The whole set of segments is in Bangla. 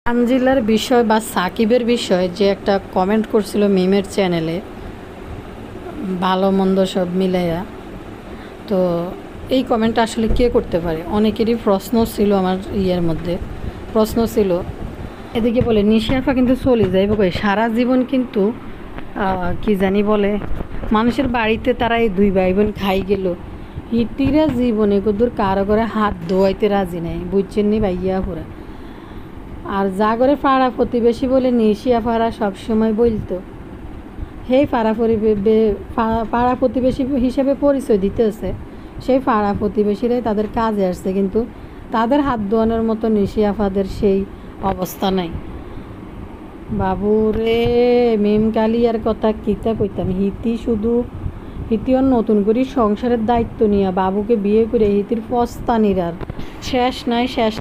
তানজিলার বিষয় বা সাকিবের বিষয় যে একটা কমেন্ট করছিল মিমের চ্যানেলে, ভালো মন্দ সব মিলাইয়া। তো এই কমেন্টটা আসলে কে করতে পারে? অনেকেরই প্রশ্ন ছিল, আমার মধ্যে প্রশ্ন ছিল। এদিকে বলে নিশিয়াফা কিন্তু চলে যাইব কই, সারা জীবন কিন্তু কি জানি বলে মানুষের বাড়িতে তারা এই দুই ভাই বোন খাই গেল, হিটিরা জীবনে কদূর কারো করে হাত ধোয়াইতে রাজি নাই, বুঝছেন নি ভাইয়া পুরা। আর যা করে পাড়া প্রতিবেশী বলে নিশিয়া পাড়া সবসময় বলতো, সেই পাড়া প্রতিবেশী হিসেবে পরিচয় দিতেছে, সেই পাড়া প্রতিবেশীরাই তাদের কাজে আসছে, কিন্তু তাদের হাত ধোয়ানোর মতো নিশিয়াফাদের সেই অবস্থা নাই। বাবুরে মেম কালিয়ার কথা কিতা কইতাম, হিতিও নতুন করে সংসারের দায়িত্ব নিয়ে বাবুকে বিয়ে করে হিতির ফস্তানির আর শেষ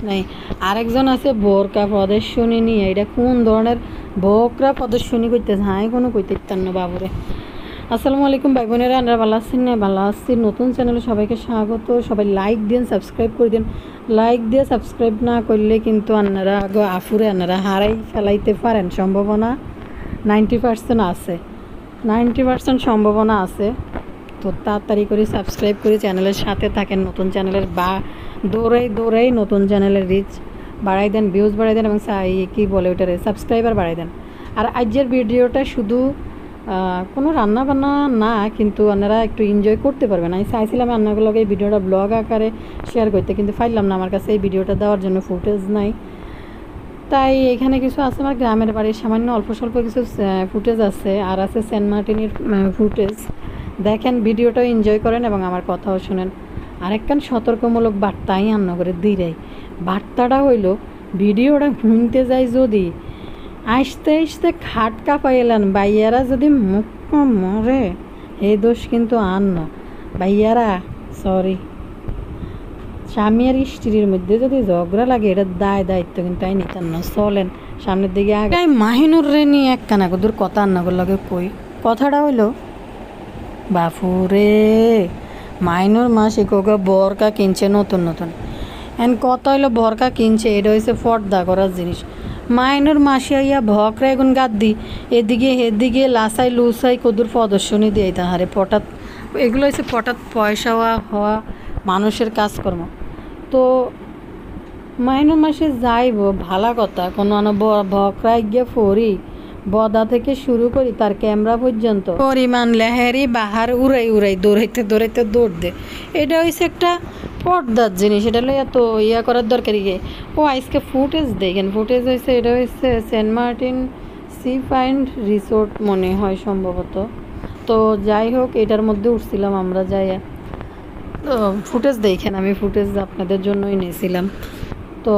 নাই। আরেকজন আছে বোরকা প্রদর্শনী নিয়ে, এটা কোন ধরনের বোকরা প্রদর্শনী করতেছে? হাই কোনো কইতে না বাবুরে। আসসালামু আলাইকুম ভাই বোনেরা, আমরা ভালো আছেন না? ভালো আছি। নতুন চ্যানেলে সবাইকে স্বাগত। সবাই লাইক দিন, সাবস্ক্রাইব করে দিন। লাইক দিয়ে সাবস্ক্রাইব না করলে কিন্তু আপনারা আফুরে আপনারা হারাই ফেলাইতে পারেন, সম্ভাবনা 90% আছে, 90% সম্ভাবনা আছে। তো তাড়াতাড়ি করে সাবস্ক্রাইব করে চ্যানেলের সাথে থাকেন। নতুন চ্যানেলের বা দৌড়াই নতুন চ্যানেলের রিচ বাড়াই দেন, ভিউজ বাড়াই দেন, এবং কী বলে ওটারে সাবস্ক্রাইবার বাড়াই দেন। আর আজকের ভিডিওটা শুধু কোনো রান্না বান্না না, কিন্তু আপনারা একটু এনজয় করতে পারবেন। আমি চাইছিলাম রান্নাগুলোকে এই ভিডিওটা ব্লগ আকারে শেয়ার করতে, কিন্তু পাইলাম না, আমার কাছে এই ভিডিওটা দেওয়ার জন্য ফুটেজ নাই। তাই এখানে কিছু আছে আমার গ্রামের বাড়ির সামান্য অল্প স্বল্প কিছু ফুটেজ আছে, আর আছে সেন্ট মার্টিনের ফুটেজ। দেখেন, ভিডিওটা এনজয় করেন এবং আমার কথাও শুনেন। আরেকখান সতর্কমূলক বার্তাই আন্ন করে দিই। বার্তাটা হইল, ভিডিওটা শুনতে যাই যদি আস্তে খাটকা পাইলেন বাইয়ারা যদি মুখ মরে, এই দোষ কিন্তু আন্ন বাইয়ারা। সরি, স্বামী আর স্ত্রীর মধ্যে যদি ঝগড়া লাগে, এটা দায়িত্ব কিন্তু তাই নিতেন না। চলেন সামনের দিকে আগে। মাহিনুর রে নিয়ে এক কানা কদুর কথা আন্নাগর লাগে কই। কথাটা হইলো, বাপুরে মাইনুর মাসি কোকে বরকা কিনছে নতুন এন কথা হইলো বরকা কিনছে, এটা হয়েছে ফর্দা করার জিনিস। মাইনুর মাসি আইয়া ভকরা এখন গাদ্দি এদিকে লাসাই লুসাই কদুর প্রদর্শনী দিয়ে তাহারে পটাত, এগুলো হচ্ছে পটাত পয়সা হওয়া মানুষের কাজকর্ম। তো মাইনুর মাসে যাইব ভালো কথা, কোনো ভকরা গিয়ে ফরি বদা থেকে শুরু করি তার ক্যামেরা পর্যন্ত পরিমাণ লেহেরি বাহার উড়াই দৌড়াইতে দৌড় দে। এটা হয়েছে একটা পর্দার জিনিস, এটা হলো এত ইয়া করার দরকার গিয়ে। ও আজকে ফুটেজ দেখেন, ফুটেজ হয়েছে, এটা হয়েছে Saint Martin sea find resort মনে হয় সম্ভবত। তো যাই হোক, এটার মধ্যে উঠছিলাম আমরা যাইয়া। তো ফুটেজ দেখেন, আমি ফুটেজ আপনাদের জন্যই নিয়েছিলাম। তো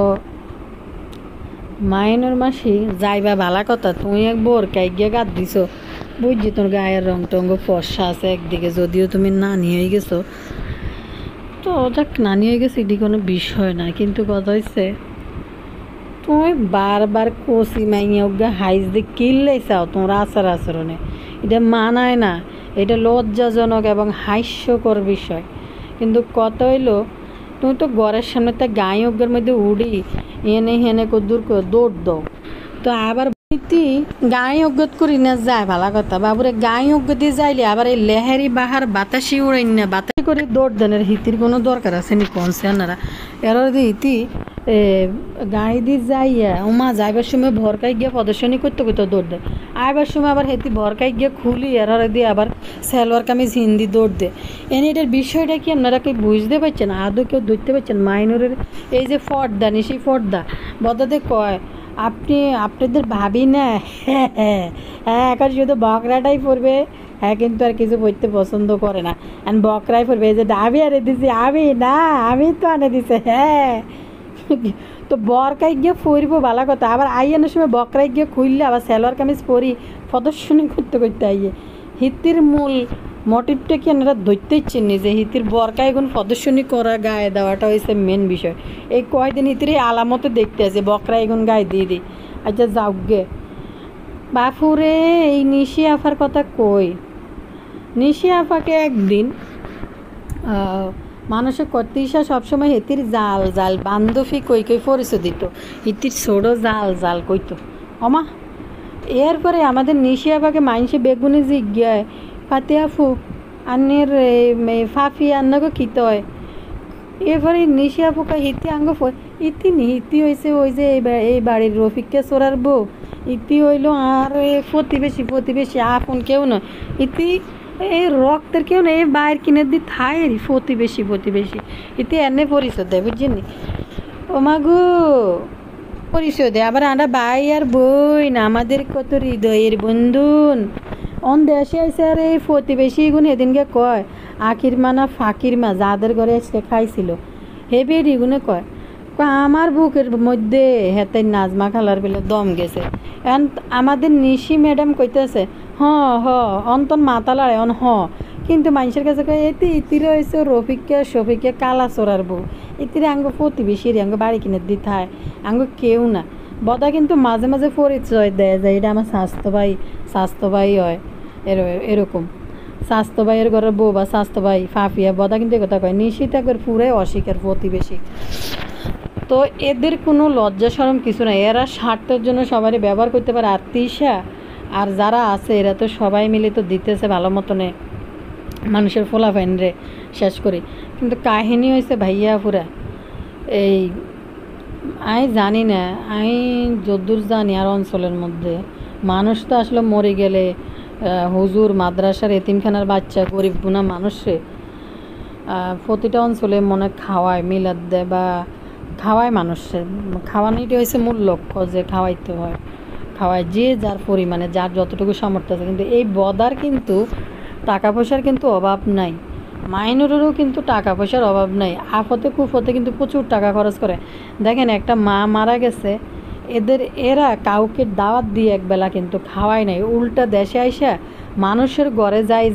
মাইনুর মাসি যাইবা ভালা কথা, তুমি এক বোরকাই গিয়ে গাদ দিছো, বুঝছি তোর গায়ের রং টঙ্গ ফর্সা আছে একদিকে, যদিও তুমি নানি হয়ে গেছো। তো যাক, নানি হয়ে গেছে এটি কোনো বিষয় না, কিন্তু কথা হচ্ছে তুমি বারবার কষি মাইয়া ওগা হাইজ দিয়ে কিনলেই চাও তোমার আচরণে, এটা মানায় না, এটা লজ্জাজনক এবং হাস্যকর বিষয়। কিন্তু কথা হইলো, তুমি তো ঘরের সামনে তা গায়ে অজ্ঞের মধ্যে উড়ি এনে হেনে কদ্দুর দৌড় দাও। তো আবার গায়ে অজ্ঞত করি না যায় ভালো কথা, বাবুরে গায়ে অজ্ঞতে যাইলে আবার এই লেহারি বাহার বাতাসি উড়াই না, বাতাসি করে দৌড় দেন। হিতির কোনো দরকার আছে নি কনছে আপনারা? এর হিতি গাড়ি দিয়ে যাইয়া ওমা যাইবার সময় ভরকাই গিয়ে প্রদর্শনী করতে দৌড় দেয়, আইবার সময় আবার হেতি ভরকাই গিয়ে খুলি এর দিয়ে আবার সালোয়ার কামিজ হিন্দি দৌড় দেয়। এটার বিষয়টা কি আপনারা কেউ বুঝতে পারছেন? আদৌ কেউ ধরতে পারছেন? মাইনুরের এই যে ফর্দা নিশি ফর্দা বদাতে কয়, আপনাদের ভাবি না, হ্যাঁ এখন শুধু বকরাটাই পড়বে, হ্যাঁ কিন্তু আর কিছু পড়তে পছন্দ করে না, অ্যান্ড বকরাই পড়বে। এই যে আমি আনে দিছি, আমি তো আনে দিছে, হ্যাঁ। তো বরকাই গিয়ে পরবো ভালো কথা, আবার আইয়ানোর সময় বকরাই গিয়ে খুললে আবার সালোয়ার কামিজ পরি প্রদর্শনী করতে আইয়ে। হিতির মূল মোটিভটা কি আপনারা ধরতে ইচ্ছেন নি যে হিতির বরকায় এখন প্রদর্শনী করা গায়ে দেওয়াটা হয়েছে মেন বিষয়। এই কয়দিন হিতির এই আলামতে দেখতে আছে বকরা এখন গায়ে দিয়ে দিই। আচ্ছা যাও গে বাপুরে, এই নিশি আফার কথা কই। নিশি আফাকে একদিন মানুষের করতে ইসা সবসময় হেতির জাল জাল বান্ধবী কই কই পরিচয় দিত, হিতির ছোটো জাল জাল কইতো অমা। এরপরে আমাদের নিশিয়াবাকে মাইনসে বেগুনে জিজ্ঞায় ফাতিয়া ফু আন্নের ফাফি আন্নাগো খিত হয়। এরপরে নিশিয়া পোকা হিতি আঙ্গ ইতি নি ইতি হয়েছে ওই যে এই বাড়ির রফিককে চোরার বউ, ইতি হইল আর প্রতিবেশী আপন কেউ নয়, ইতি এই রক্তের কেউ নয়, এই বাইর কিনে দি থাই প্রতিবেশী ইতি এনে পরিচয় দেয় বুঝছেন নি। ও মাগু পরিচয় দেয় আবার আমরা ভাই আর বই না, আমাদের কত হৃদয়ের বন্ধুন অন দেশে আইসে। আর এই প্রতিবেশী গুণ এদিনকে কয় আখির মা না ফাঁকির মা যাদের ঘরে আজকে খাইছিল হে বেডি গুনে কয় আমার বুকের মধ্যে হেতে নাজমা খালার বেলে দম গেছে। এখন আমাদের নিশি ম্যাডাম কইতেছে হ অন্তন মাথা লড়াই অন কিন্তু মানুষের কাছে কয় এতে ইতির হয়েছে শফিককে কালা চোরার বউ, ইতির আঙ্গ প্রতিবেশীর আঙ্গ বাড়ি কিনে দিথায় আঙ্গ কেউ না। বদা কিন্তু মাঝে মাঝে পরিচয় দেয় যায় এটা আমার স্বাস্থ্য ভাই হয় এরকম স্বাস্থ্য ভাইয়ের ঘরের বউ বা স্বাস্থ্য ভাই ফাফিয়া বদা কিন্তু কথা কয় নিশিত একবার পুরাই অস্বীকার প্রতিবেশী। তো এদের কোনো লজ্জা শরম কিছু নাই, এরা স্বার্থের জন্য সবারই ব্যবহার করতে পারে। আর তিশা আর যারা আছে এরা তো সবাই মিলে তো দিতেছে ভালো মতনে মানুষের ফোলাফাইন রে শেষ করি। কিন্তু কাহিনী হয়েছে ভাইয়া পুরা এই আমি জানি না, আমি যদ্দূর জানি আর অঞ্চলের মধ্যে মানুষ তো আসলে মরে গেলে হুজুর মাদ্রাসার এতিমখানার বাচ্চা গরিব গুনা মানুষে প্রতিটা অঞ্চলে মনে খাওয়ায় মিলাদ দেয় বা খাওয়ায় মানুষের, খাওয়ানোটা হয়েছে মূল লক্ষ্য যে খাওয়াইতে হয়, খাওয়ায় যে যার পরিমাণে যার যতটুকু সামর্থ্য আছে। কিন্তু এই বদার কিন্তু টাকা পয়সার কিন্তু অভাব নাই, মাইনরেরও কিন্তু টাকা পয়সার অভাব নাই, আফতে কুফতে কিন্তু প্রচুর টাকা খরচ করে। দেখেন একটা মা মারা গেছে, এরা কাউকে দাওয়াত দিয়ে একবেলা কিন্তু খাওয়ায় নাই, উল্টা দেশে আইসা মানুষের ঘরে যাই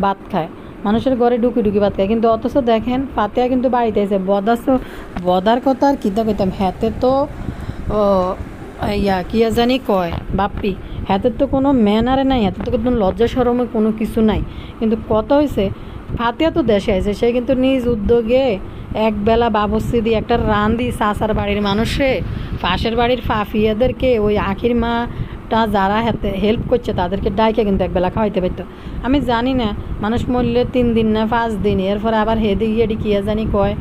ভাত খায়, মানুষের ঘরে ঢুকি ভাত খায়। কিন্তু অথচ দেখেন ফাতেয়া কিন্তু বাড়িতে এসে বদার কথা আর কিতা কইতাম হ্যাতে তো কিয়া জানি কয় বাপ্পি হাতের তো কোনো ম্যানারে নাই, হাতের তো কোনো লজ্জা শরমে কোনো কিছু নাই। কিন্তু কথা হয়েছে ফাতিয়া তো দেশে আছে, সে কিন্তু নিজ উদ্যোগে একবেলা বাবস্তি দিয়ে একটা রান্দি চাচার বাড়ির মানুষে পাশের বাড়ির ফাফিয়াদেরকে ওই আখির মাটা যারা হাতে হেল্প করছে তাদেরকে ডাইকে কিন্তু একবেলা খাওয়াইতে পারতো। আমি জানি না মানুষ মরলে 3 দিন না 5 দিন, এরপরে আবার হেদি গিয়ে কিয়া জানি কয়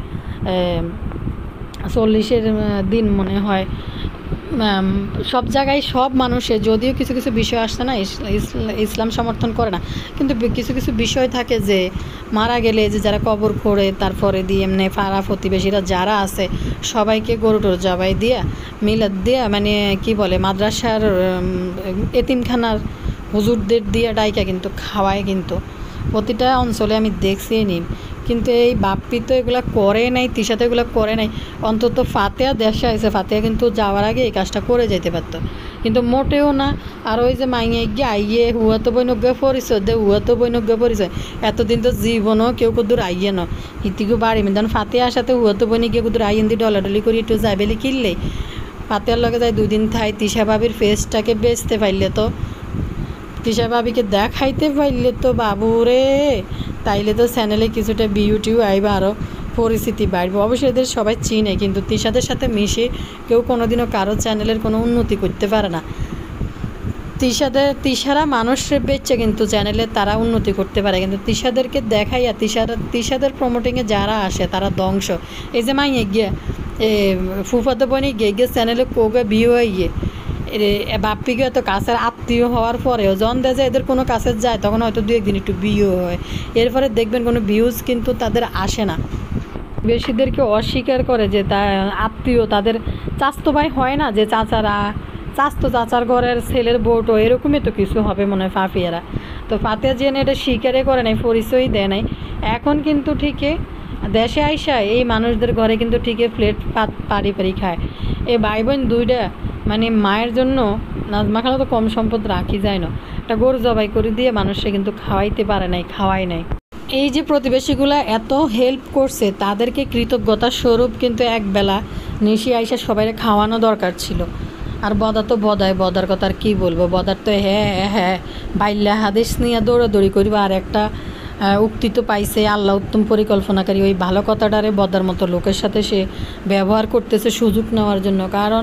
40 দিন মনে হয়। সব জায়গায় সব মানুষে যদিও কিছু কিছু বিষয় আসছে না ইসলাম সমর্থন করে না, কিন্তু কিছু কিছু বিষয় থাকে যে মারা গেলে যে যারা কবর খোঁড়ে তারপরে দিয়ে এমনি পাড়া প্রতিবেশীরা যারা আছে সবাইকে গরু টরু জবাই দিয়া মিলাদ দিয়া মানে কি বলে মাদ্রাসার এতিমখানার হুজুরদের দিয়ে ডাইকা কিন্তু খাওয়ায়, কিন্তু প্রতিটা অঞ্চলে আমি দেখছি নি। কিন্তু এই বাপ্পি তো এগুলো করে নাই, তিশা তো এগুলো করে নাই। অন্তত ফাতেয়া দেশে আছে, ফাতেয়া কিন্তু যাওয়ার আগে এই কাজটা করে যেতে পারতো, কিন্তু মোটেও না। আর ওই যে মাইয়ে গিয়ে আইয়ে হুয়াতো বৈনজ্ঞ পরিচয় দে হুয়াতো বৈনজ্ঞ পরিচয়, এতদিন তো জীবনও কেউ কুদুর আইয়ে ন হিতিকে বাড়ি মেন ফাতেয়ার সাথে হুয়াতো বইনে গিয়ে কুদুর আইয়েন দিয়ে ডলাডলি করে একটু যাই বেলি কিনলেই ফাতেয়ার লগে যায় 2 দিন থাই তিশা ভাবির ফেসটাকে বেচতে পারলে তো, তিশা ভাবিকে দেখাইতে পারলে তো বাবুরে, তাইলে তো চ্যানেলে কিছুটা ভিউ আইবা আরও পরিস্থিতি বাড়বে। অবশ্যই এদের সবাই চিনে, কিন্তু তিশাদের সাথে মিশে কেউ কোনোদিনও কারো চ্যানেলের কোনো উন্নতি করতে পারে না। তিশারা মানুষের বেচে কিন্তু চ্যানেলে তারা উন্নতি করতে পারে, কিন্তু তিশাদেরকে দেখাইয়া তিশাদের প্রমোটিংয়ে যারা আসে তারা ধ্বংস। এই যে মাইয়ে গিয়ে ফুফাতে বনি গিয়ে চ্যানেলে কোগে ভিউ হয়ে বাপ্পিকে এত কাছের আত্মীয় হওয়ার পরেও জন দেয় যে এদের কোনো কাছে যায় তখন হয়তো 2 একদিন একটু ভিউ হয়, এরপরে দেখবেন কোনো ভিউজ কিন্তু তাদের আসে না। বেশিদেরকে অস্বীকার করে যে তা আত্মীয় তাদের চাস্তো ভাই হয় না, যে চাচার ঘরের ছেলের বউটো এরকমই তো কিছু হবে মনে হয় ফাফিয়ারা। তো ফাতেয়া যেন এটা স্বীকারই করে নাই, পরিচয়ই দেয় নাই। এখন কিন্তু ঠিকই দেশে আইসা এই মানুষদের ঘরে কিন্তু ঠিকই প্লেট পারি খায়। এই ভাই বোন 2টা মানে মায়ের জন্য নাজমা খালা তো কম সম্পদ রাখি যায় না, একটা গরু জবাই করে দিয়ে মানুষে কিন্তু খাওয়াইতে পারে নাই, খাওয়াই নাই। এই যে প্রতিবেশীগুলা এত হেল্প করছে তাদেরকে কৃতজ্ঞতার স্বরূপ কিন্তু একবেলা নিশি আইসা সবাই খাওয়ানো দরকার ছিল। আর বদা তো বদার কথা আর কী বলবো, বদার তো হ্যাঁ বাইল্লা হাদিস নিয়ে দৌড়াদৌড়ি করিবা আর একটা উক্তি তো পাইছে, আল্লাহ উত্তম পরিকল্পনাকারী। ওই ভালো কথাটারে বদার মতো লোকের সাথে সে ব্যবহার করতেছে সুযোগ নেওয়ার জন্য। কারণ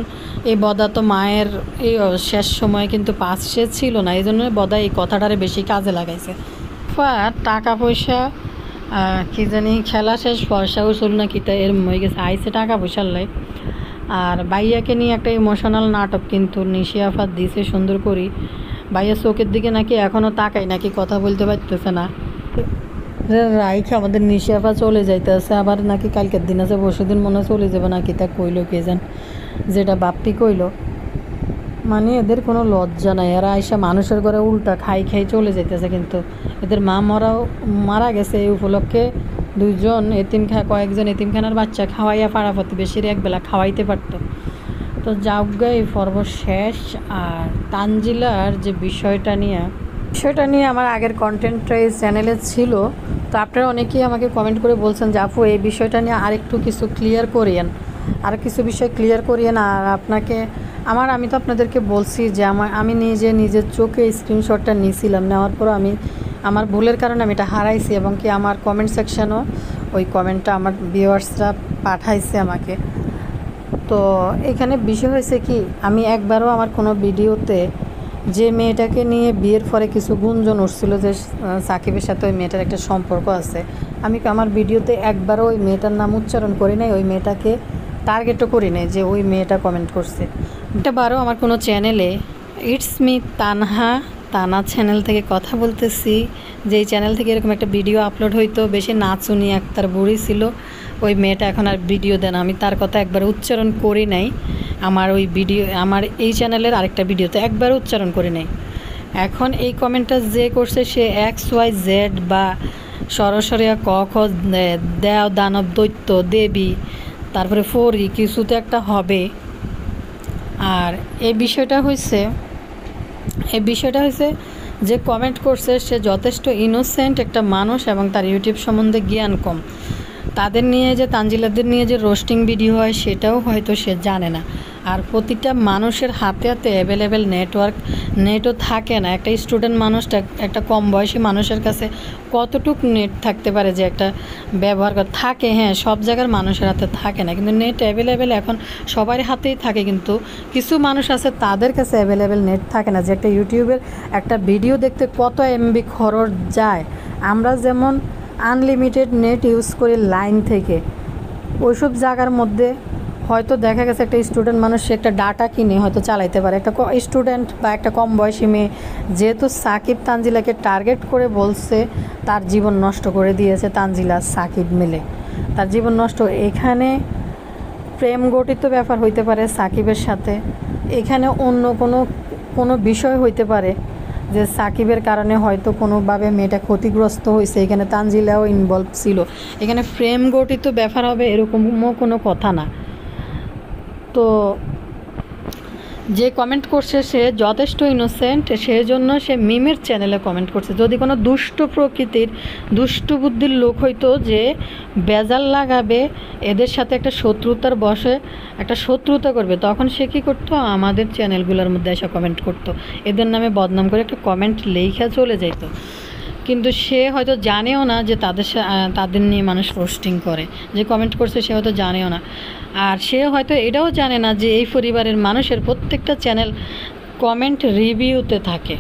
এই বদা তো মায়ের এই শেষ সময় কিন্তু পাশে ছিল না, এই জন্য বদা এই কথাটারে বেশি কাজে লাগাইছে। টাকা পয়সা কি জানি খেলা শেষ পয়সা উসুল না কিতা এরম হয়ে গেছে, আইসে টাকা পয়সার লাই। আর ভাইয়াকে নিয়ে একটা ইমোশনাল নাটক কিন্তু নিশি আফা দিছে সুন্দর করি। ভাইয়া চোখের দিকে নাকি এখনও তাকাই, নাকি কথা বলতে পারতেছে না। রাইখে আমাদের নিশি আফা চলে যাইতেছে, আবার নাকি কালকের দিন আছে পরশুদিন মনে চলে যাবে নাকি তা কইলো কে জান, যেটা বাপ্পি কইলো। মানে এদের কোনো লজ্জা নাই, এরা আইসা মানুষের ঘরে উল্টা খাই খাই চলে যাইতেছে। কিন্তু এদের মা মারা গেছে, এই উপলক্ষে দুইজন কয়েকজন এতিমখানার বাচ্চা খাওয়াইয়া পাড়া প্রতিবেশীর একবেলা খাওয়াইতে পারতো। তো যাওগা এই পর্ব শেষ। আর তানজিলার যে বিষয়টা নিয়ে আমার আগের কন্টেন্টটা এই চ্যানেলে ছিল। তো আপনারা অনেকেই আমাকে কমেন্ট করে বলছেন যে আপু এই বিষয়টা নিয়ে আরেকটু কিছু ক্লিয়ার করিয়েন, আর কিছু বিষয় ক্লিয়ার করিয়েন। আর আমি তো আপনাদেরকে বলছি যে আমি নিজের চোখে স্ক্রিনশটটা নিয়েছিলাম, নেওয়ার পর আমার ভুলের কারণে আমি এটা হারাইছি, এবং কি আমার কমেন্ট সেকশনও ওই কমেন্টটা আমার ভিউয়ার্সরা পাঠাইছে আমাকে। তো এখানে বিষয় হয়েছে কি, আমি একবারও আমার কোনো ভিডিওতে যে মেয়েটাকে নিয়ে বিয়ের পরে কিছু গুঞ্জন উঠছিল যে সাকিবের সাথে ওই মেয়েটার একটা সম্পর্ক আছে, আমি আমার ভিডিওতে একবারও ওই মেয়েটার নাম উচ্চারণ করি নাই, ওই মেয়েটাকে টার্গেটও করি নাই যে ওই মেয়েটা কমেন্ট করছে। এটা বারো আমার কোনো চ্যানেলে ইটস মি তানা চ্যানেল থেকে কথা বলতেছি, যে এই চ্যানেল থেকে এরকম একটা ভিডিও আপলোড হইতো, বেশি নাচুনি একটার বুড়ি ছিল ওই মেয়েটা, এখন আর ভিডিও দেন। আমি তার কথা একবার উচ্চারণ করি নাই আমার এই চ্যানেলের আরেকটা ভিডিওতে একবার উচ্চারণ করি নাই। এখন এই কমেন্টটা যে করছে সে XYZ বা সরসরিয়া ক খ দেও দানব দৈত্য দেবী তারপরে ফরি কিছুতে একটা হবে। আর এই বিষয়টা হয়েছে যে কমেন্ট করছে সে যথেষ্ট ইনোসেন্ট একটা মানুষ এবং তার ইউটিউব সম্বন্ধে জ্ঞান কম। তাদের নিয়ে যে তানজিলাদের নিয়ে যে রোস্টিং ভিডিও হয় সেটাও হয়তো সে জানে না। আর প্রতিটা মানুষের হাতে হাতে অ্যাভেলেবেল নেটও থাকে না। একটা স্টুডেন্ট মানুষটা একটা কম বয়সী মানুষের কাছে কতটুক নেট থাকতে পারে যে একটা ব্যবহার থাকে, হ্যাঁ সব জায়গার মানুষের হাতে থাকে না, কিন্তু নেট অ্যাভেলেবেল এখন সবার হাতেই থাকে। কিন্তু কিছু মানুষ আছে তাদের কাছে অ্যাভেলেবেল নেট থাকে না, যে একটা ইউটিউবের একটা ভিডিও দেখতে কত MB খরচ যায়। আমরা যেমন আনলিমিটেড নেট ইউজ করি লাইন থেকে, ওইসব জায়গার মধ্যে হয়তো দেখা গেছে একটা স্টুডেন্ট মানুষ সে একটা ডাটা কিনে হয়তো চালাইতে পারে। একটা স্টুডেন্ট বা একটা কম বয়সী মেয়ে যেহেতু সাকিব তানজিলাকে টার্গেট করে বলছে, তার জীবন নষ্ট করে দিয়েছে তানজিলা সাকিব মিলে, তার জীবন নষ্ট। এখানে প্রেম গঠিত ব্যাপার হইতে পারে সাকিবের সাথে, এখানে অন্য কোনো বিষয় হইতে পারে যে সাকিবের কারণে হয়তো কোনোভাবে মেয়েটা ক্ষতিগ্রস্ত হয়েছে, এখানে তানজিলাও ইনভলভ ছিল। এখানে প্রেম গঠিত ব্যাপার হবে এরকমও কোনো কথা না। তো যে কমেন্ট করছে সে যথেষ্ট ইনোসেন্ট, সেজন্য সে মিমের চ্যানেলে কমেন্ট করছে। যদি কোনো দুষ্ট প্রকৃতির দুষ্ট বুদ্ধির লোক হইতো যে বেজাল লাগাবে এদের সাথে একটা শত্রুতার বসে একটা শত্রুতা করবে, তখন সে কী করতো, আমাদের চ্যানেলগুলোর মধ্যে এসে কমেন্ট করতো, এদের নামে বদনাম করে একটা কমেন্ট লেখা চলে যেত। কিন্তু সে হয়তো জানেও না যে তাদের নিয়ে মানুষ রোস্টিং করে, যে কমেন্ট করছে সে হয়তো জানেও না। আর সে হয়তো এটাও জানে না যে এই পরিবারের মানুষের প্রত্যেকটা চ্যানেল কমেন্ট রিভিউতে থাকে।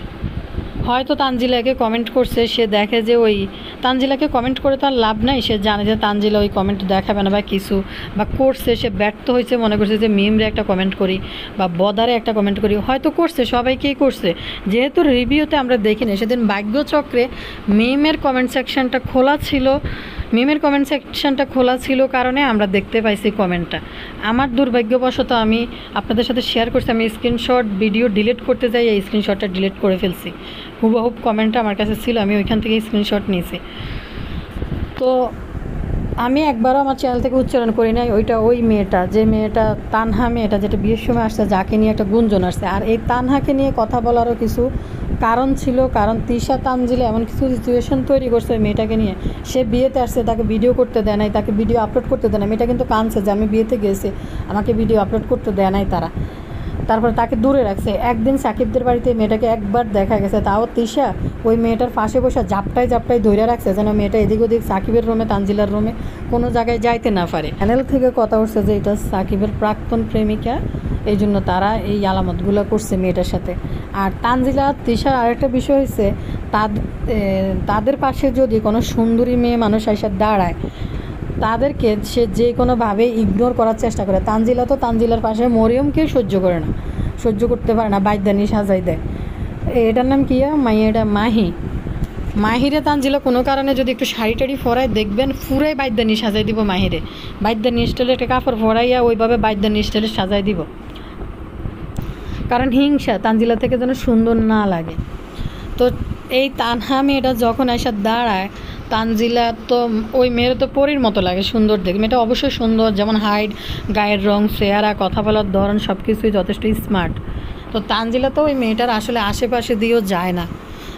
হয়তো তানজিলাকে কমেন্ট করছে, সে দেখে যে ওই তানজিলাকে কমেন্ট করে তার লাভ নাই, সে জানে যে তানজিলা ওই কমেন্ট দেখাবে না বা কিছু বা করছে, সে ব্যর্থ হয়েছে মনে করছে যে মিমরে একটা কমেন্ট করি বা বদারে একটা কমেন্ট করি, হয়তো করছে, সবাইকেই করছে। যেহেতু রিভিউতে আমরা দেখিনি, সেদিন ভাগ্যচক্রে মিমের কমেন্ট সেকশনটা খোলা ছিল কারণে আমরা দেখতে পাইছি কমেন্টটা। আমার দুর্ভাগ্যবশত আমি আপনাদের সাথে শেয়ার করছি, আমি স্ক্রিনশট ভিডিও ডিলিট করতে যাই, এই স্ক্রিনশটটা ডিলিট করে ফেলছি। হুবহুব কমেন্টটা আমার কাছে ছিল, আমি ওইখান থেকে স্ক্রিনশট নিয়েছি। তো আমি একবারও আমার চ্যানেল থেকে উচ্চারণ করি নাই ওই মেয়েটা, যে মেয়েটা তানহা মেয়েটা, যেটা বিয়ের সময় আসছে, যাকে নিয়ে একটা গুঞ্জন আসছে। আর এই তানহাকে নিয়ে কথা বলারও কিছু কারণ ছিল, কারণ তিশা তানজিলা এমন কিছু সিচুয়েশন তৈরি করছে ওই মেয়েটাকে নিয়ে। সে বিয়েতে আসছে, তাকে ভিডিও করতে দেয় নাই, তাকে ভিডিও আপলোড করতে দেয় না। মেয়েটা কিন্তু কাঁদছে যে আমি বিয়েতে গেছি, আমাকে ভিডিও আপলোড করতে দেয় নাই তারা। তারপরে তাকে দূরে রাখছে। একদিন সাকিবদের বাড়িতে মেয়েটাকে একবার দেখা গেছে, তাও তিশা ওই মেয়েটার পাশে বসে ঝাপটায় ঝাপটায় ধরে রাখছে যেন মেয়েটা এদিক ওদিক সাকিবের রুমে তানজিলার রুমে কোনো জায়গায় যাইতে না পারে। চ্যানেল থেকে কথা উঠছে যে এটা সাকিবের প্রাক্তন প্রেমিকা, এই জন্য তারা এই আলামতগুলো করছে মেয়েটার সাথে। আর তানজিলা তিশার আরেকটা বিষয় হচ্ছে তাদের পাশে যদি কোনো সুন্দরী মেয়ে মানুষ এসে দাঁড়ায় তাদেরকে সে যে কোনোভাবে ইগনোর করার চেষ্টা করে। তানজিলা তো তানজিলার পাশে মরিয়মকে সহ্য করে না, সহ্য করতে পারে না, বাইদানি সাজাই দেয়। এটার নাম কি এটা মাহিরে তানজিলা কোনো কারণে যদি একটু শাড়ি টাড়ি ফরায় দেখবেন পুরাই বাইদানি সাজাই দিব মাহিরে, বাইদানি স্টাইলে একটা কাপড় ফরাইয়া ওইভাবে বাইদানি স্টাইলে সাজাই দিব, কারণ হিংসা তানজিলা থেকে যেন সুন্দর না লাগে। তো এই তানহা মেয়েটা যখন এসে দাঁড়ায় তানজিলা তো ওই মেয়ের তো পরীর মতো লাগে, সুন্দর দেখে। মেয়েটা অবশ্যই সুন্দর, যেমন হাইট, গায়ের রং, চেহারা, কথা বলার ধরন সব কিছুই যথেষ্ট স্মার্ট। তো তানজিলা তো ওই মেয়েটার আসলে আশেপাশে দিয়েও যায় না।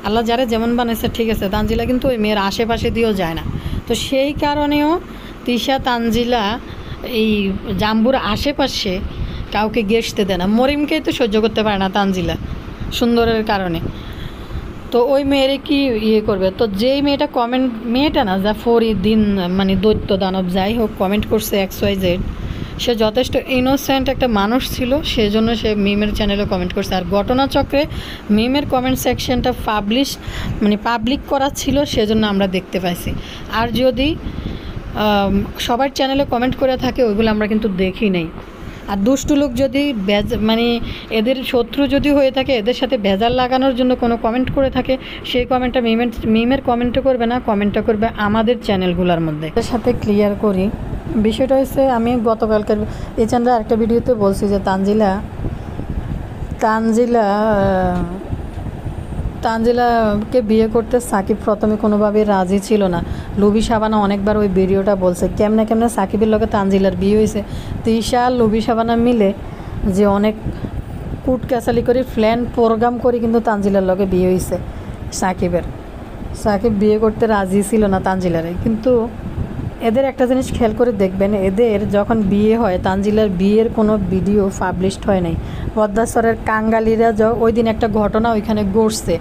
আল্লাহ যারা যেমন বানাইছে ঠিক আছে, তানজিলা কিন্তু ওই মেয়ের আশেপাশে দিয়েও যায় না। তো সেই কারণেও তিশা তানজিলা এই জাম্বুর আশেপাশে কাউকে গেসতে দেয় না। মরিমকেই তো সহ্য করতে পারে না তানজিলা সুন্দরের কারণে। তো ওই মেয়েরে কি করবে? তো যেই মেয়েটা কমেন্ট, মেয়েটা না যা ফরিদিন মানে দৈত্য দানব যাই হোক কমেন্ট করছে XYZ, সে যথেষ্ট ইনোসেন্ট একটা মানুষ ছিল, সেজন্য সে মিমের চ্যানেলে কমেন্ট করছে। আর ঘটনাচক্রে মিমের কমেন্ট সেকশনটা পাবলিক করা ছিল, সেজন্য আমরা দেখতে পাইছি। আর যদি সবার চ্যানেলে কমেন্ট করে থাকে ওইগুলো আমরা কিন্তু দেখি নাই। আর দুষ্টু লোক যদি এদের শত্রু যদি হয়ে থাকে, এদের সাথে ভেজাল লাগানোর জন্য কোনো কমেন্ট করে থাকে, সেই কমেন্টটা মিমের কমেন্টও করবে না, কমেন্টটা করবে আমাদের চ্যানেলগুলোর মধ্যে। এর সাথে ক্লিয়ার করি বিষয়টা হচ্ছে, আমি গতকালকের এই চ্যানেলে আরেকটা ভিডিওতে বলছি যে তানজিলাকে বিয়ে করতে সাকিব প্রথমে কোনোভাবেই রাজি ছিল না। লুবি শাবানা অনেকবার ওই ভিডিওটা বলছে কেমনে সাকিবের লগে তানজিলার বিয়ে হয়েছে। তিশা লুবি শাবানা মিলে যে অনেক কুট ক্যাসালি করে প্ল্যান প্রোগ্রাম করে কিন্তু তানজিলার লগে বিয়ে হয়েছে সাকিব বিয়ে করতে রাজি ছিল না তানজিলারে। কিন্তু এদের একটা জিনিস খেয়াল করে দেখবেন, এদের যখন বিয়ে হয় তানজিলার বিয়ের কোনো ভিডিও পাবলিশড হয় নাই। পদ্মাসরের কাঙ্গালিরা ওই দিন একটা ঘটনা ওইখানে ঘটছে,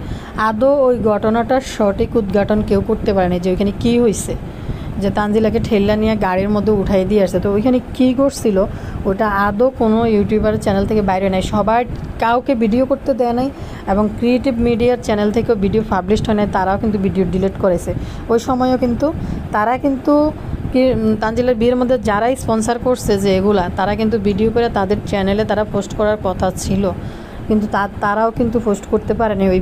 আদৌ ওই ঘটনাটার সঠিক উদ্ঘাটন কেউ করতে পারেনি যে ওইখানে কী হয়েছে, যে তানজিলাকে ঠেল্লা নিয়ে গাড়ির মধ্যে উঠাই দিয়ে আসছে। তো ওইখানে কী ঘটছিল ওটা আদৌ কোনো ইউটিউবার চ্যানেল থেকে বাইরে নেই, সবাই কাউকে ভিডিও করতে দেয় নাই, এবং ক্রিয়েটিভ মিডিয়ার চ্যানেল থেকেও ভিডিও পাবলিশড হয় নাই, তারাও কিন্তু ভিডিও ডিলিট করেছে। ওই সময়ও কিন্তু তারা কিন্তু তানজিলার বিয়ের মধ্যে যারাই স্পন্সার করছে যে এগুলা, তারা কিন্তু ভিডিও করে তাদের চ্যানেলে তারা পোস্ট করার কথা ছিল, কিন্তু তারাও কিন্তু পোস্ট করতে পারেনি ওই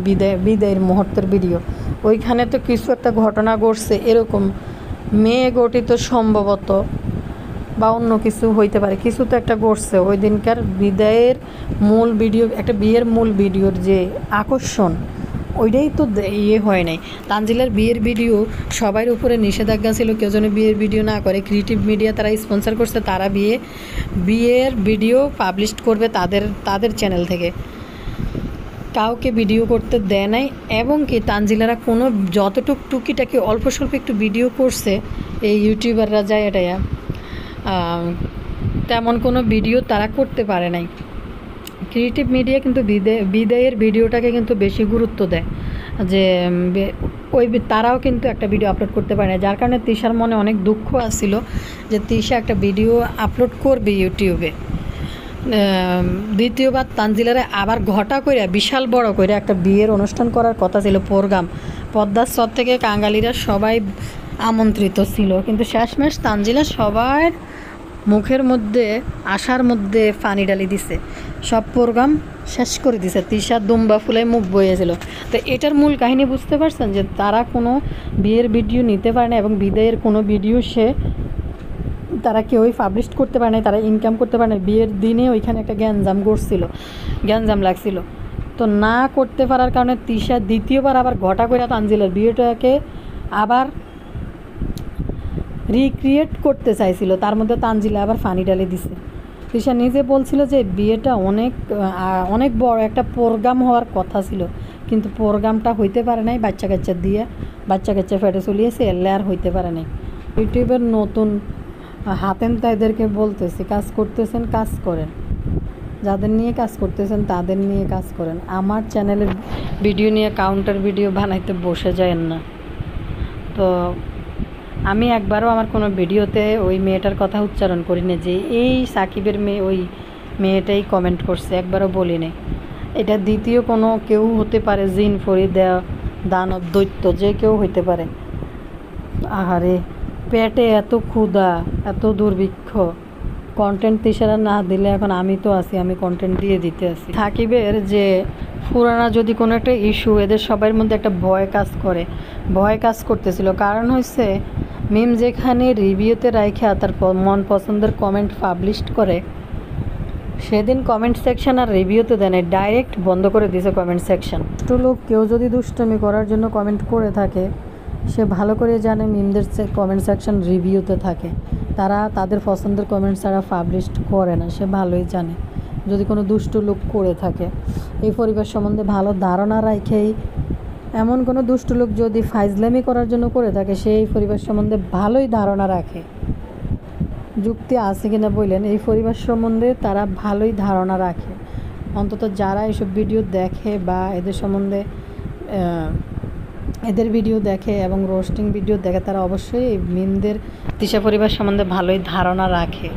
বিদায়ের মুহূর্তের ভিডিও। ওইখানে তো কিছু একটা ঘটনা ঘটছে এরকম, মেয়ে গঠিত সম্ভবত, বা অন্য কিছু হইতে পারে, কিছু তো একটা ঘটছে ওই দিনকার বিদায়ের মূল ভিডিও, একটা বিয়ের মূল ভিডিওর যে আকর্ষণ ওইটাই তো হয় নাই। তানজিলার বিয়ের ভিডিও সবার উপরে নিষেধাজ্ঞা ছিল, কেউ যেন বিয়ের ভিডিও না করে। ক্রিয়েটিভ মিডিয়া তারা স্পন্সর করছে, তারা বিয়ের ভিডিও পাবলিশ করবে তাদের চ্যানেল থেকে, কাউকে ভিডিও করতে দেয় নাই। এবং কি তানজিলারা কোনো যতটুক টুকিটাকি অল্প স্বল্প একটু ভিডিও করছে এই ইউটিউবাররা যায় এটাই, তেমন কোনো ভিডিও তারা করতে পারে নাই। ক্রিয়েটিভ মিডিয়া কিন্তু বিদায়ের ভিডিওটাকে কিন্তু বেশি গুরুত্ব দেয়, যে তারাও কিন্তু একটা ভিডিও আপলোড করতে পারে না, যার কারণে তিশার মনে অনেক দুঃখ আসছিল যে তিশা একটা ভিডিও আপলোড করবে ইউটিউবে। দ্বিতীয়বার তানজিলারে আবার ঘটা করে বিশাল বড় করে একটা বিয়ের অনুষ্ঠান করার কথা ছিল, প্রোগ্রাম পদ্মার চর থেকে কাঙ্গালিরা সবাই আমন্ত্রিত ছিল, কিন্তু শেষমেশ তানজিলা সবার মুখের মধ্যে আশার মধ্যে পানি ডালি দিছে, সব প্রোগ্রাম শেষ করে দিছে। তিশা দুম্বা ফুলে মুখ বইয়েছিল। তো এটার মূল কাহিনী বুঝতে পারছেন, যে তারা কোনো বিয়ের ভিডিও নিতে পারে না, এবং বিদায়ের কোনো ভিডিও তারা কেউই পাবলিশ করতে পারে না, তারা ইনকাম করতে পারে না। বিয়ের দিনে ওইখানে একটা গ্যাঞ্জাম লাগছিল, তো না করতে পারার কারণে তিশা দ্বিতীয়বার আবার ঘটা করে তানজিলার বিয়েটাকে আবার রিক্রিয়েট করতে চাইছিল, তার মধ্যে তানজিলা আবার ফানি ডালে দিছে। তিশা নিজে বলছিল যে বিয়েটা অনেক বড় একটা প্রোগ্রাম হওয়ার কথা ছিল, কিন্তু প্রোগ্রামটা হইতে পারে নাই, বাচ্চা কাচ্চা ফেটে চলিয়েছে, এলে আর হইতে পারে নাই। ইউটিউবের নতুন হাতেন তাইদেরকে বলতেছি, কাজ করতেছেন কাজ করেন, যাদের নিয়ে কাজ করতেছেন তাদের নিয়ে কাজ করেন। আমার চ্যানেলের ভিডিও নিয়ে কাউন্টার ভিডিও বানাইতে বসে যায়েন না। তো আমি একবারও আমার কোনো ভিডিওতে ওই মেয়েটার কথা উচ্চারণ করি না যে এই সাকিবের মেয়ে ওই মেয়েটাই কমেন্ট করছে, একবারও বলি নাই। এটা দ্বিতীয় কোনো কেউ হতে পারে, জিন ফরিদ দানব দৈত্য যে কেউ হইতে পারে। আহারে পেটে এত ক্ষুধা, এত দুর্ভিক্ষ, কন্টেন্ট তিসারা না দিলে এখন আমি তো আছি, আমি কন্টেন্ট দিয়ে দিতে আছি। সাকিবের যে পুরানা যদি কোনো একটা ইস্যু এদের সবার মধ্যে একটা ভয় কাজ করতেছিল। কারণ হচ্ছে মিম যেখানে রিভিউতে রাইখা তার মন পছন্দের কমেন্ট পাবলিশ করে, সেদিন কমেন্ট সেকশন আর রিভিউতে দেয় ডাইরেক্ট বন্ধ করে দিয়েছে কমেন্ট সেকশন। দুষ্ট লোক কেউ যদি দুষ্টমি করার জন্য কমেন্ট করে থাকে, সে ভালো করে জানে মিমদের কমেন্ট সেকশন রিভিউতে থাকে, তারা তাদের পছন্দের কমেন্ট ছাড়া পাবলিশ করে না। সে ভালোই জানে যদি কোনো দুষ্ট লোক করে থাকে। এই পরিবেশ সম্বন্ধে ভালো ধারণা রাখেই এমন কোনো দুষ্ট লোক যদি ফাইজলামি করার জন্য করে থাকে, সে এই পরিবেশ সম্বন্ধে ভালোই ধারণা রাখে। যুক্তি আছে কিনা বললেন, এই পরিবেশ সম্বন্ধে তারা ভালোই ধারণা রাখে। অন্তত যারা এসব ভিডিও দেখে বা এদের সম্বন্ধে এদের ভিডিও দেখে এবং রোস্টিং ভিডিও দেখে, তারা অবশ্যই এই মিমদের তিশা পরিবার সম্বন্ধে ভালোই ধারণা রাখে।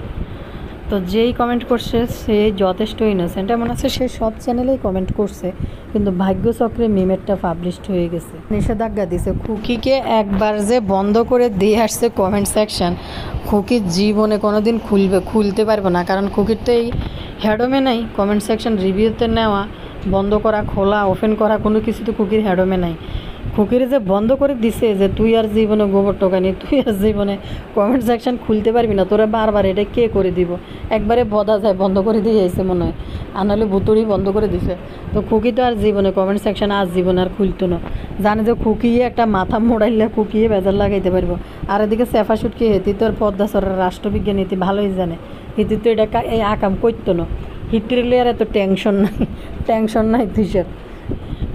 তো যেই কমেন্ট করছে সে যথেষ্ট ইনোসেন্ট, এমন আছে সে সব চ্যানেলেই কমেন্ট করছে, কিন্তু ভাগ্যচক্রে মিমেরটা পাবলিশড হয়ে গেছে। নিষেধাজ্ঞা দিছে খুকিকে, একবার যে বন্ধ করে দিয়ে আসছে কমেন্ট সেকশন, খুকির জীবনে কোনো দিন খুলতে পারবো না। কারণ খুকির তো এই হ্যাডমে নাই কমেন্ট সেকশন রিভিউতে নেওয়া, বন্ধ করা, খোলা, ওপেন করা, কোনো কিছু তো খুকির হ্যাডমে নাই। খুকির যে বন্ধ করে দিছে যে তুই আর জীবনে গোবর টোকানি, তুই আর জীবনে কমেন্ট সেকশন খুলতে পারবি না, তোরা বারবার এটা কে করে দিব। একবারে বদা যায় বন্ধ করে দিয়ে যাইছে মনে হয়, আর নাহলে ভুতুড়ি বন্ধ করে দিছে। তো খুকি তো আর জীবনে কমেন্ট সেকশন আর জীবনে আর খুলতো না। জানে যে খুকিয়ে একটা মাথা মোড়াইলে খুকিয়ে বেজার লাগাইতে পারবো। আর এদিকে সেফা সুটকি হেতি তো আর পদ্মা সরের রাষ্ট্রবিজ্ঞান হিতি ভালোই জানে, হিতি তো এটা এই আকাম করতো না। হিতিরলে আর এত টেনশন নাই তুষার।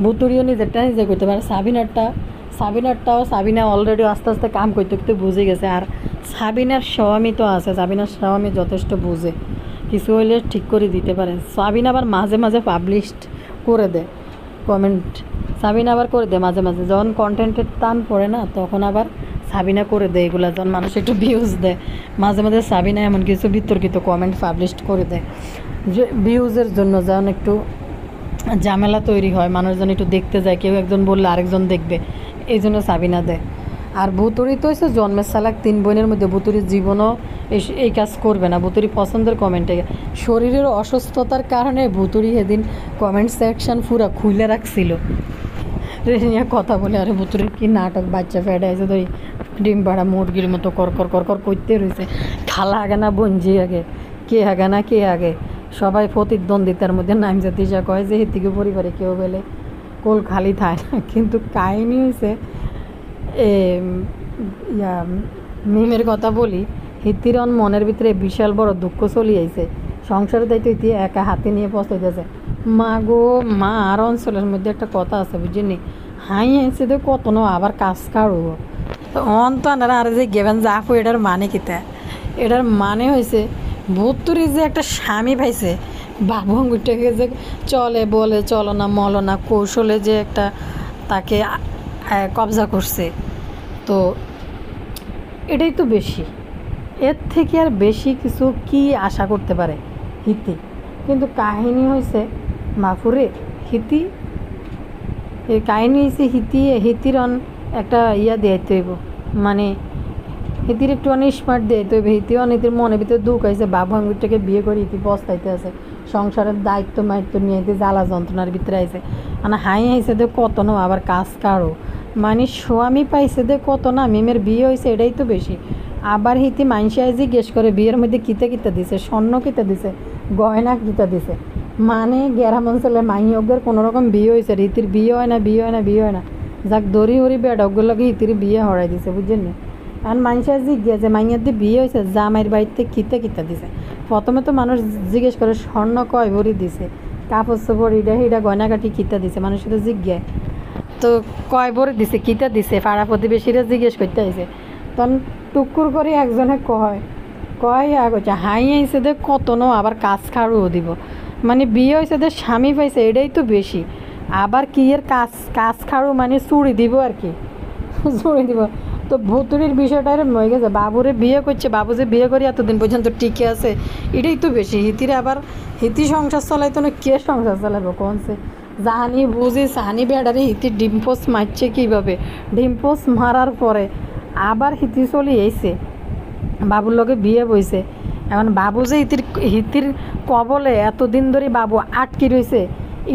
ভুতুড়িও নিজেরটা নিজে করতে পারে। সাবিনা অলরেডি আস্তে আস্তে কাম করতে বুঝে গেছে। আর সাবিনার স্বামী তো আছে, সাবিনার স্বামী যথেষ্ট বুঝে, কিছু হইলে ঠিক করে দিতে পারে। সাবিনা আবার মাঝে মাঝে পাবলিশড করে দেয় কমেন্ট, সাবিনা আবার করে দেয় মাঝে মাঝে, যখন কন্টেন্টের টান পড়ে না তখন আবার সাবিনা করে দেয় এগুলো, যখন মানুষ একটু ভিউজ দেয় মাঝে মাঝে সাবিনা এমন কিছু বিতর্কিত কমেন্ট পাবলিশড করে দেয় যে ভিউজের জন্য, যখন একটু ঝামেলা তৈরি হয়, মানুষজন একটু দেখতে যায়, কেউ একজন বললে আরেকজন দেখবে, এই জন্য সাবিনা দেয়। আর ভুতুড়ি তো হচ্ছে জন্মের সালাক 3 বোনের মধ্যে, ভুতুড়ির জীবনও এই কাজ করবে না। ভুতুড়ি পছন্দের কমেন্টে শরীরের অসুস্থতার কারণে ভুতুড়ি সেদিন কমেন্ট সেকশন পুরো খুলে রাখছিল নিয়ে কথা বলে। আরে ভুতুড়ির কি নাটক, বাচ্চা ফেটে আছে তো ডিম পাড়া মুরগির মতো কর করতে রয়েছে। খালা আগে না বঞ্জি আগে, কে আগে সবাই প্রতিদ্বন্দ্বিতার মধ্যে নাম জাতিসা কয় যে হেতিকে পরিবারে কেউ বলে কোল খালি থাকে না। কিন্তু কাহিনী হয়েছে মিমের কথা বলি, হিতিরন মনের ভিতরে বিশাল বড় দুঃখ চলি আইছে। সংসারের দায়িত্ব ইতি একা হাতে নিয়ে পৌঁছাইতেছে। মা গো মা, আর অঞ্চলের মধ্যে একটা কথা আছে বুঝিনি, হাই আইছে তো কত ন আবার কাজ কাড়ো অন্ত আনারা। আর যে গেবেন যা আপু, এটার মানে কিতা? এটার মানে হয়েছে ভুতুরি যে একটা স্বামী পাইছে, বাবু আঙ্গুরটাকে যে চলে বলে চলো না মলো না কৌশলে যে একটা তাকে কবজা করছে, তো এটাই তো বেশি। এর থেকে আর বেশি কিছু কি আশা করতে পারে হিতি? কিন্তু কাহিনী হয়েছে মাফুরে হিতি, এই কাহিনী হয়েছে হিতির একটা দিয়াইতে হইব, মানে হিতির একটু অনেক স্মার্ট দিয়াইতে হইবে। হিতির মনের ভিতরে দুঃখ হয়েছে, বাবু আঙ্গুরটাকে বিয়ে করে হিতি পস্তাইতে আছে, সংসারের দায়িত্ব নিয়ে জ্বালা যন্ত্রণার ভিতরে আইছে। মানে হাই আইসে দে কত না আবার কাজ কাড়ো, মানে স্বামী পাইছে দে কত না, মিমের বিয়ে হয়েছে এটাই তো বেশি। আবার হিতি মাইনসে জিজ্ঞেস করে বিয়ের মধ্যে কিতা দিছে, স্বর্ণ কিতা দিছে, গয়না কিতা দিছে। মানে গ্রাম অঞ্চলে মাইয়কদের কোনোরকম বিয়ে হয়েছে, রীতির বিয়ে হয় না, যাক দড়ি হরি বেডকগুলোকে হিতির বিয়ে হরাই দিছে, বুঝছেন না? আর মানুষের জিজ্ঞেস যে মাইয়ার দিয়ে বিয়ে হয়েছে, জামাইয়ের বাড়িতে কিতা দিছে। প্রথমে তো মানুষ জিজ্ঞেস করে স্বর্ণ কয় ভরি দিছে, কাপড় চোপড় হিডা গয়নাকাটি কিতা দিছে, মানুষের তো জিজ্ঞাসা তো কয় ভরি দিছে কিতা দিছে, পাড়া প্রতিবেশীরা জিজ্ঞেস করতে আইছে। তখন টুকুর করে একজনে কয় আগছে হাই আইসে দে কত নো আবার কাজ খাড়ুও দিব। মানে বিয়ে হয়েছে যে স্বামী পাইছে এটাই তো বেশি। আবার কি এর কাজ কাজ খাড়ো মানে চুড়ি দিব আর কি, চুড়ি দিব। তো ভুতুরির বিষয়টা এরম হয়ে গেছে, বাবুরে বিয়ে করছে, বাবু যে বিয়ে করে এতদিন পর্যন্ত টিকে আছে এটাই তো বেশি। হিতিরে আবার হিতি সংসার চালাইতো না, কে সংসার চালাবো কোনছে? জাহানি বুঝি সাহানি বেড়ারে হিতি ডিম্পোস মারছে কীভাবে, ডিম্পোস মারার পরে আবার হিতি চলে এসে বাবুর লগে বিয়ে বইছে। এখন বাবু যে হিতির কবলে এতদিন ধরে বাবু আটকি রয়েছে,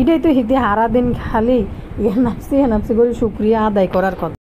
এটাই তো হিতি হারা দিন খালি এ নাপসি করে শুক্রিয়া আদায় করার কথা।